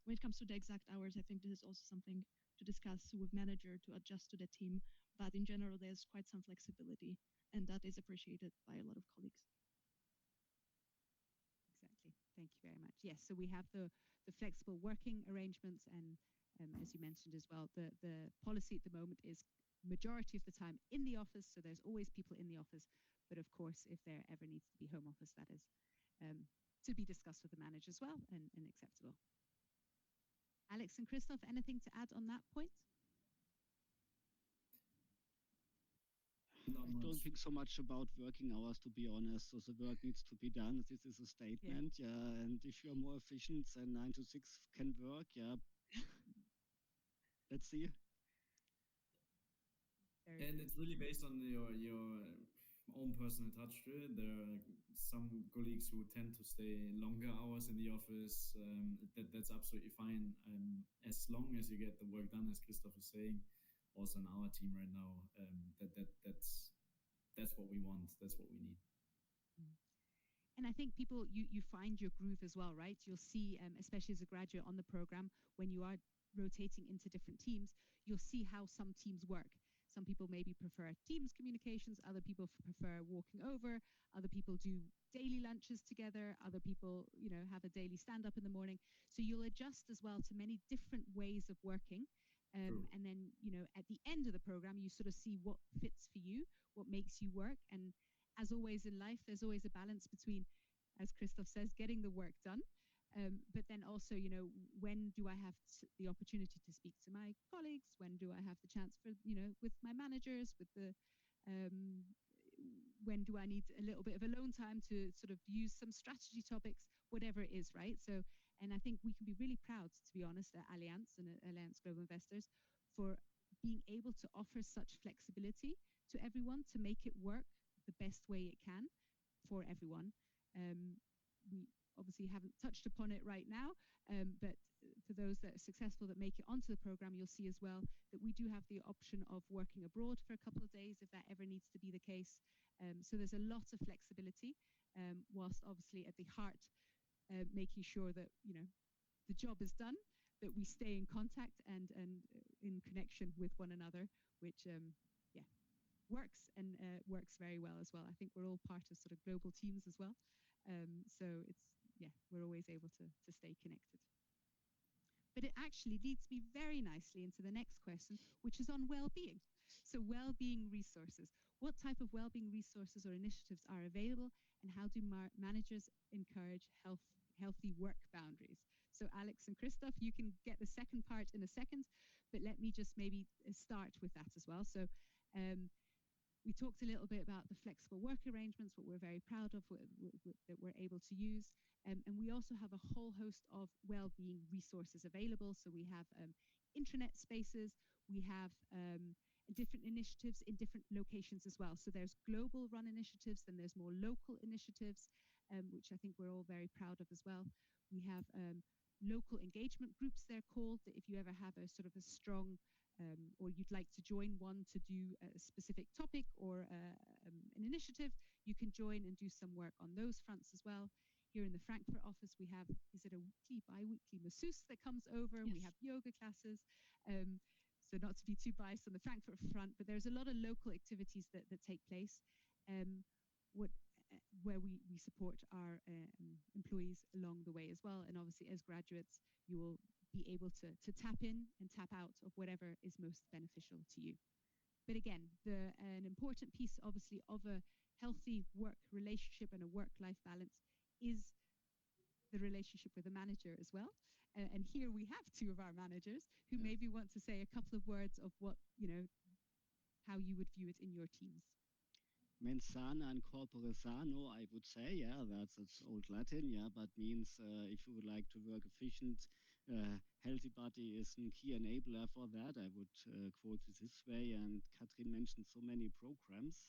when it comes to the exact hours, I think this is also something to discuss with manager to adjust to the team. But in general, there's quite some flexibility, and that is appreciated by a lot of colleagues. Exactly. Thank you very much. Yes, so we have the flexible working arrangements, and as you mentioned as well, the policy at the moment is majority of the time in the office, so there's always people in the office, but of course if there ever needs to be home office, that is to be discussed with the manager as well and acceptable. Alex and Christoph, anything to add on that point? I don't think so much about working hours, to be honest. So the work needs to be done. This is a statement, yeah. And if you're more efficient, then 9 to 6 can work, yeah. Let's see. And it's really based on your own personal touch to it. There are some colleagues who tend to stay longer hours in the office. That's absolutely fine. As long as you get the work done, as Christoph is saying, also in our team right now, that's what we want. That's what we need. And I think people, you find your groove as well, right? You'll see, especially as a graduate on the program, when you are rotating into different teams, you'll see how some teams work. Some people maybe prefer Teams communications, other people prefer walking over, other people do daily lunches together, other people, have a daily stand-up in the morning. So you'll adjust as well to many different ways of working. And then, at the end of the program, you sort of see what fits for you, what makes you work. And as always in life, there's always a balance between, as Christoph says, getting the work done. But then also, when do I have the opportunity to speak to my colleagues? When do I have the chance for, with my managers, with the, when do I need a little bit of alone time to sort of use some strategy topics, whatever it is, right? So, and I think we can be really proud, to be honest, at Allianz and at Allianz Global Investors for being able to offer such flexibility to everyone to make it work the best way it can for everyone. We obviously haven't touched upon it right now, but for those that are successful that make it onto the program, you'll see as well that we do have the option of working abroad for a couple of days if that ever needs to be the case. So there's a lot of flexibility, whilst obviously at the heart, making sure that, the job is done, that we stay in contact and in connection with one another, which, works and works very well as well. I think we're all part of sort of global teams as well. So it's, we're always able to stay connected. But it actually leads me very nicely into the next question, which is on well-being. So well-being resources. What type of well-being resources or initiatives are available, and how do managers encourage healthy work boundaries? So Alex and Christoph, you can get the second part in a second, but let me just maybe start with that as well. So we talked a little bit about the flexible work arrangements, what we're very proud of, that we're able to use. And we also have a whole host of well-being resources available. So we have intranet spaces, we have different initiatives in different locations as well. So there's global run initiatives, then there's more local initiatives, which I think we're all very proud of as well. We have local engagement groups, they're called, that if you ever have a sort of a strong or you'd like to join one to do a specific topic or an initiative, you can join and do some work on those fronts as well. Here in the Frankfurt office, we have, is it a weekly, bi-weekly masseuse that comes over? Yes. We have yoga classes. So not to be too biased on the Frankfurt front, but there's a lot of local activities that take place. Where we support our employees along the way as well. And obviously as graduates, you will be able to tap in and tap out of whatever is most beneficial to you. But again, an important piece obviously of a healthy work relationship and a work-life balance is the relationship with a manager as well. And here we have two of our managers who maybe want to say a couple of words of what, how you would view it in your teams. Mens sana and corpore sano, I would say, yeah, that's old Latin, yeah, but means if you would like to work efficient, healthy body is a key enabler for that. I would quote it this way, and Katrin mentioned so many programs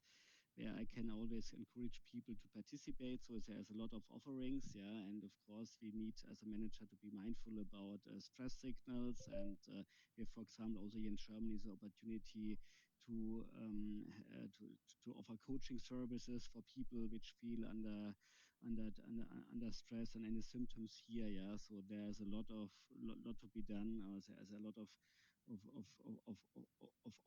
where I can always encourage people to participate. So there's a lot of offerings, yeah, and of course we need as a manager to be mindful about stress signals, and we have, for example, also here in Germany the opportunity to offer coaching services for people which feel under stress and any symptoms here. Yeah, so there's a lot to be done. There's a lot of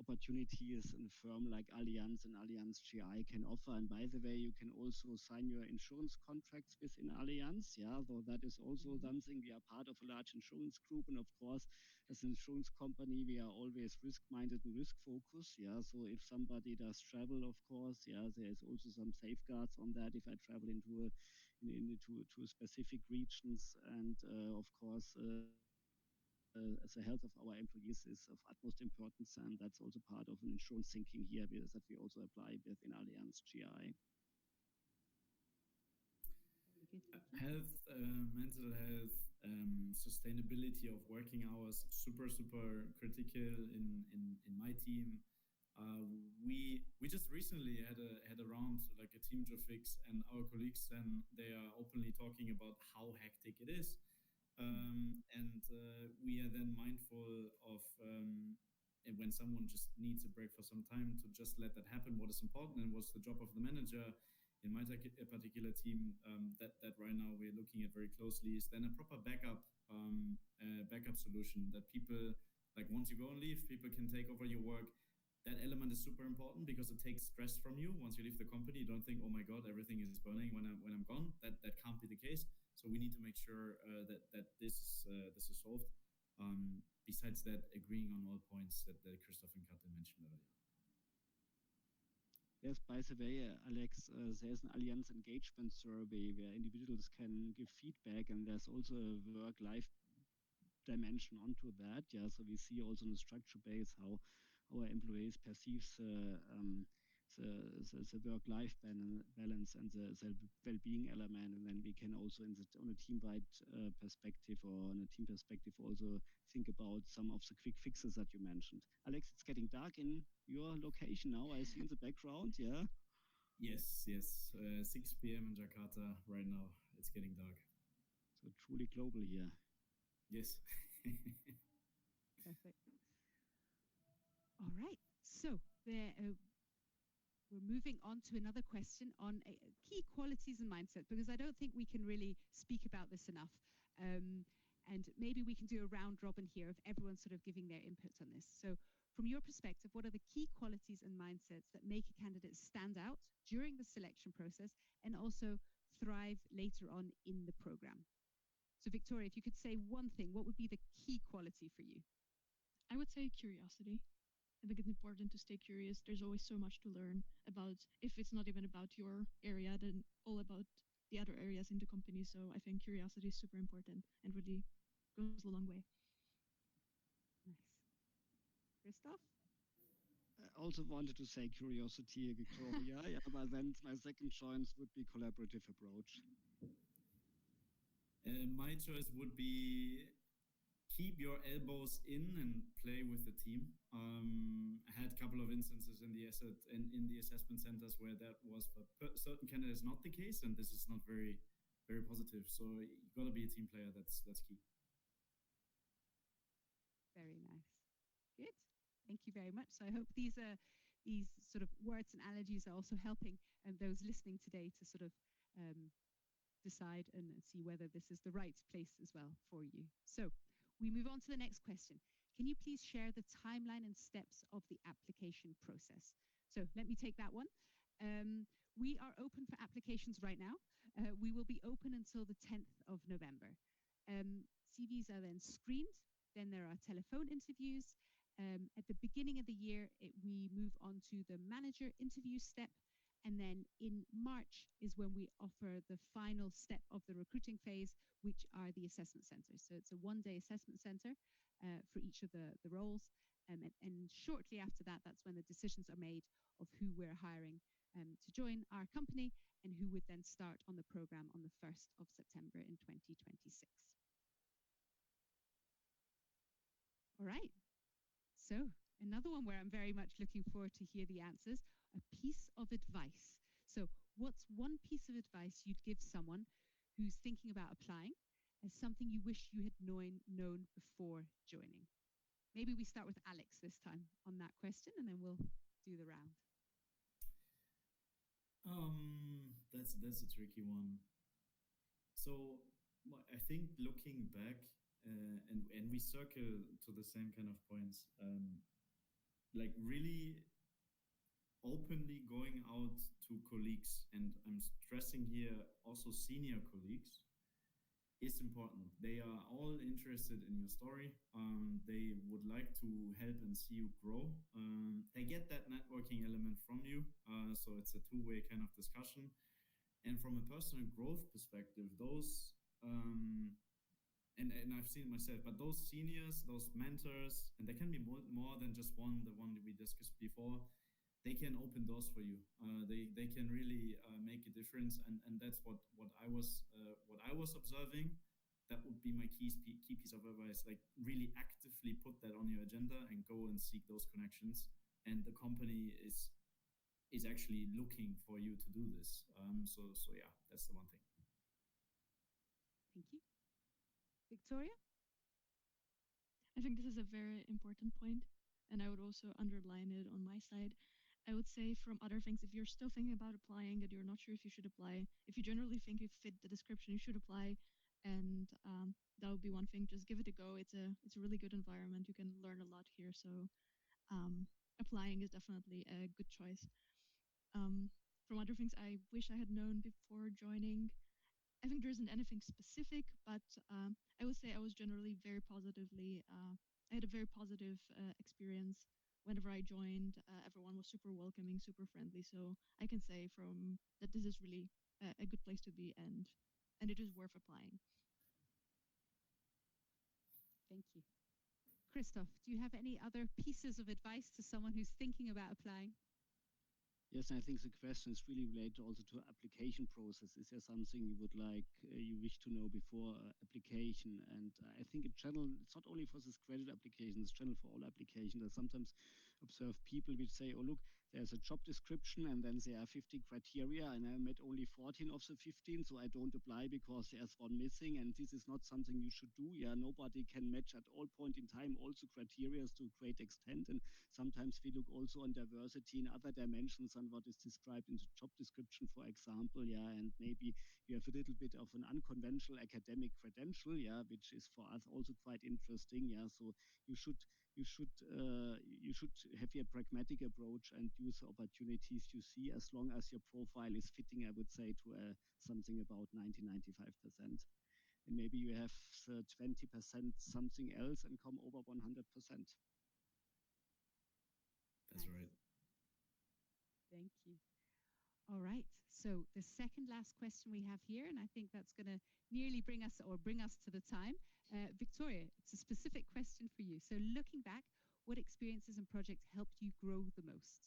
opportunities in a firm like Allianz and Allianz GI can offer. And by the way, you can also sign your insurance contracts within Allianz. Yeah, so that is also something. We are part of a large insurance group, and of course, as an insurance company, we are always risk-minded and risk-focused. Yeah, so if somebody does travel, of course, yeah, there is also some safeguards on that. If I travel into specific regions, and of course. As the health of our employees is of utmost importance, and that's also part of an insurance thinking here that we also apply within Allianz GI. Health, mental health, sustainability of working hours, super critical in my team. We just recently had a round, like a team job fix, and our colleagues, and they are openly talking about how hectic it is. And we are then mindful of when someone just needs a break for some time, to just let that happen. What is important and what's the job of the manager in my particular team that right now we're looking at very closely is then a proper backup solution that people, like once you go on leave, people can take over your work. That element is super important because it takes stress from you. Once you leave the company, you don't think, oh my God, everything is burning when I'm gone. That can't be the case. So we need to make sure that this is solved. Besides that, agreeing on all points that Christoph and Katrin mentioned earlier. Yes, by the way, Alex, there's an Allianz engagement survey where individuals can give feedback, and there's also a work-life dimension onto that. Yeah, so we see also in the structure base how our employees perceive the work-life balance and the well-being element, and then we can also on a team-wide perspective or on a team perspective also think about some of the quick fixes that you mentioned. Alex, it's getting dark in your location now. I see in the background. Yeah. Yes. 6 p.m. in Jakarta right now. It's getting dark. So truly global here. Yes. Perfect. All right. So we're moving on to another question on key qualities and mindset, because I don't think we can really speak about this enough. And maybe we can do a round robin here of everyone sort of giving their input on this. So from your perspective, what are the key qualities and mindsets that make a candidate stand out during the selection process and also thrive later on in the program? So Victoria, if you could say one thing, what would be the key quality for you? I would say curiosity. I think it's important to stay curious. There's always so much to learn about. If it's not even about your area, then all about the other areas in the company. So I think curiosity is super important and really goes a long way. Nice. Christoph? I also wanted to say curiosity, Victoria, yeah, but then my second choice would be collaborative approach. My choice would be keep your elbows in and play with the team. I had a couple of instances in the assessment centers where that was for certain candidates not the case, and this is not very positive. So you got to be a team player. That's key. Very nice. Good. Thank you very much. So I hope these sort of words and analogies are also helping those listening today to sort of decide and see whether this is the right place as well for you. So we move on to the next question. Can you please share the timeline and steps of the application process? So let me take that one. We are open for applications right now. We will be open until the 10th of November. CVs are then screened. Then there are telephone interviews. At the beginning of the year, we move on to the manager interview step. And then in March is when we offer the final step of the recruiting phase, which are the assessment centers. So it's a one-day assessment center for each of the roles. And shortly after that, that's when the decisions are made of who we're hiring to join our company and who would then start on the program on the 1st of September in 2026. All right. So another one where I'm very much looking forward to hear the answers, a piece of advice. So what's one piece of advice you'd give someone who's thinking about applying as something you wish you had known before joining? Maybe we start with Alex this time on that question, and then we'll do the round. That's a tricky one. So I think looking back, and we circle to the same kind of points, like really openly going out to colleagues, and I'm stressing here also senior colleagues, is important. They are all interested in your story. They would like to help and see you grow. They get that networking element from you. So it's a two-way kind of discussion. And from a personal growth perspective, those, and I've seen it myself, but those seniors, those mentors, and there can be more than just one, the one that we discussed before, they can open doors for you. They can really make a difference, and that's what I was observing. That would be my key piece of advice. Like really actively put that on your agenda and go and seek those connections. And the company is actually looking for you to do this. So yeah, that's the one thing. Thank you, Victoria. I think this is a very important point, and I would also underline it on my side. I would say from other things, if you're still thinking about applying and you're not sure if you should apply, if you generally think you fit the description, you should apply. And that would be one thing. Just give it a go. It's a really good environment. You can learn a lot here. So applying is definitely a good choice. From other things I wish I had known before joining, I think there isn't anything specific, but I would say I was generally very positively, I had a very positive experience whenever I joined. Everyone was super welcoming, super friendly. So I can say that this is really a good place to be, and it is worth applying. Thank you. Christoph, do you have any other pieces of advice to someone who's thinking about applying? Yes, I think the question is really related also to application process. Is there something you would like, you wish to know before application? And I think in general, it's not only for this credit application, it's general for all applications. I sometimes observe people which say, oh, look, there's a job description and then there are 15 criteria and I met only 14 of the 15, so I don't apply because there's one missing. And this is not something you should do. Yeah, nobody can match at all point in time also criteria to a great extent. And sometimes we look also on diversity in other dimensions on what is described in the job description, for example, yeah, and maybe you have a little bit of an unconventional academic credential, yeah, which is for us also quite interesting, yeah. So you should have a pragmatic approach and use the opportunities you see, as long as your profile is fitting, I would say, to something about 90-95%. And maybe you have 20% something else and come over 100%. That's right. Thank you. All right. So the second last question we have here, and I think that's going to nearly bring us to the time. Victoria, it's a specific question for you. So looking back, what experiences and projects helped you grow the most?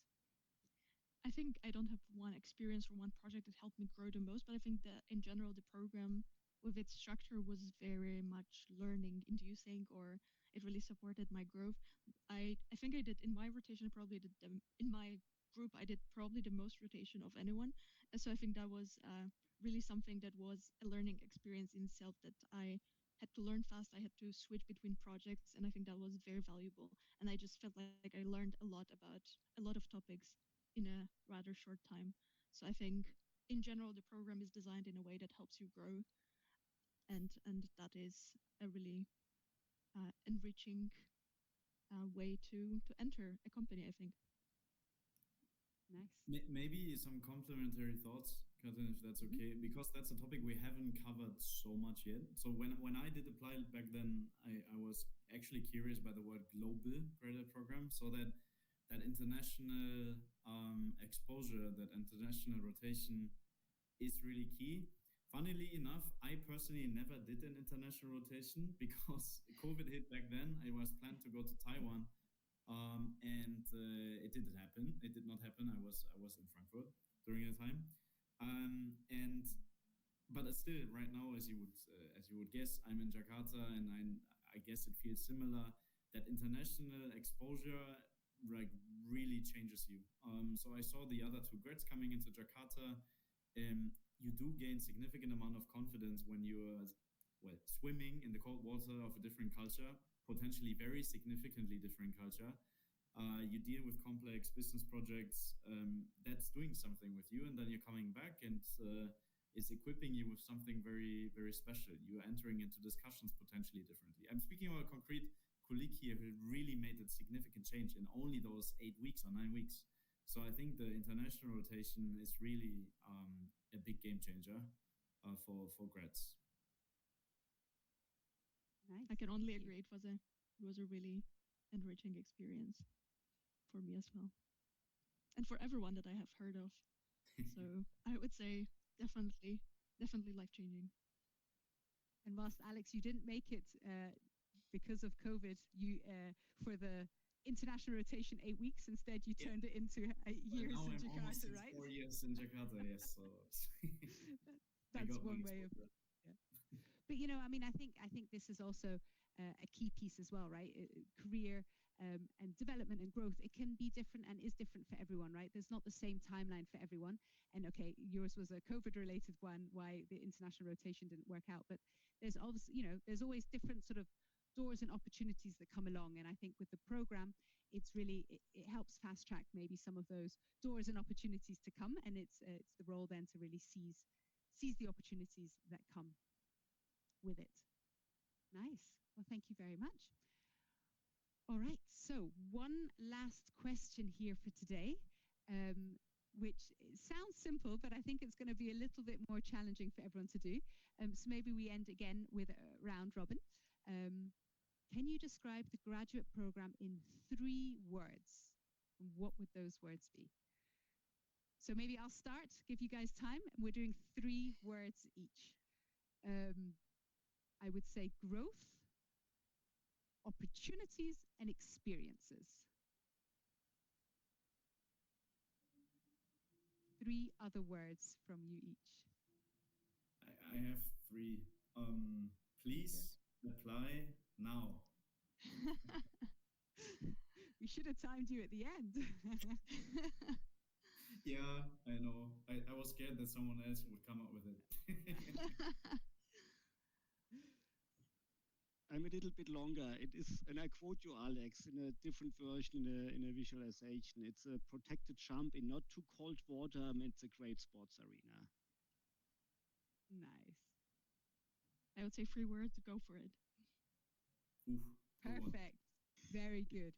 I think I don't have one experience or one project that helped me grow the most, but I think that in general, the program with its structure was very much learning inducing, or it really supported my growth. I think I did in my rotation, probably did in my group, I did probably the most rotation of anyone. And so I think that was really something that was a learning experience in itself, that I had to learn fast. I had to switch between projects, and I think that was very valuable. And I just felt like I learned a lot about a lot of topics in a rather short time. So I think in general, the program is designed in a way that helps you grow. And that is a really enriching way to enter a company, I think. Nice. Maybe some complementary thoughts, Katrin, if that's okay, because that's a topic we haven't covered so much yet. So when I did apply back then, I was actually curious by the word global graduate program, so that international exposure, that international rotation is really key. Funnily enough, I personally never did an international rotation because COVID hit back then. I was planned to go to Taiwan. And it didn't happen. It did not happen. I was in Frankfurt during the time, but still, right now, as you would guess, I'm in Jakarta, and I guess it feels similar. That international exposure like really changes you. So I saw the other two grads coming into Jakarta. You do gain significant amount of confidence when you're swimming in the cold water of a different culture, potentially very significantly different culture. You deal with complex business projects, that's doing something with you, and then you're coming back and is equipping you with something very, very special. You're entering into discussions potentially differently. I'm speaking about a concrete colleague here who really made a significant change in only those 8 weeks or 9 weeks. So I think the international rotation is really a big game changer for grads. Nice. I can only agree. It was a really enriching experience for me as well, and for everyone that I have heard of. So I would say definitely life-changing. And whilst Alex, you didn't make it because of COVID, you for the international rotation 8 weeks. Instead, you turned it into 8 years in Jakarta, right? 4 years in Jakarta, yes. So that's one way of. Yeah. But I mean, I think this is also a key piece as well, right? Career and development and growth, it can be different and is different for everyone, right? There's not the same timeline for everyone. And okay, yours was a COVID-related one, why the international rotation didn't work out. But there's obviously, there's always different sort of doors and opportunities that come along. And I think with the program, it's really, it helps fast track maybe some of those doors and opportunities to come. And it's the role then to really seize the opportunities that come with it. Nice. Well, thank you very much. All right. So one last question here for today, which sounds simple, but I think it's going to be a little bit more challenging for everyone to do. So maybe we end again with a round robin. Can you describe the graduate program in 3 words? And what would those words be? So maybe I'll start, give you guys time, and we're doing 3 words each. I would say growth, opportunities, and experiences. 3 other words from you each. I have 3. Please apply now. We should have timed you at the end. Yeah, I know. I was scared that someone else would come up with it. I'm a little bit longer. It is, and I quote you, Alex, in a different version in a visualization. It's a protected jump in not too cold water amidst a great sports arena. Nice. I would say 3 words, go for it. Ooh, perfect. Very good.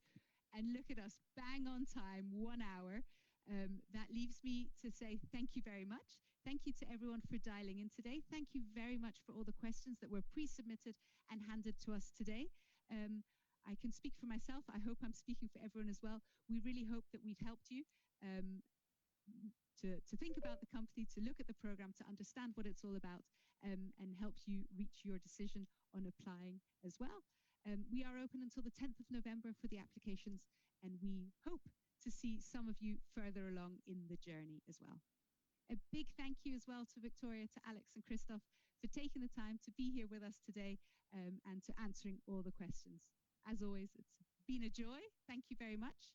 And look at us, bang on time, 1 hour. That leaves me to say thank you very much. Thank you to everyone for dialing in today. Thank you very much for all the questions that were pre-submitted and handed to us today. I can speak for myself. I hope I'm speaking for everyone as well. We really hope that we've helped you to think about the company, to look at the program, to understand what it's all about, and help you reach your decision on applying as well. We are open until the 10th of November for the applications, and we hope to see some of you further along in the journey as well. A big thank you as well to Victoria, to Alex and Christoph for taking the time to be here with us today and to answering all the questions. As always, it's been a joy. Thank you very much.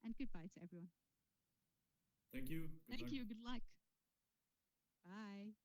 And goodbye to everyone. Thank you. Thank you. Good luck. Bye.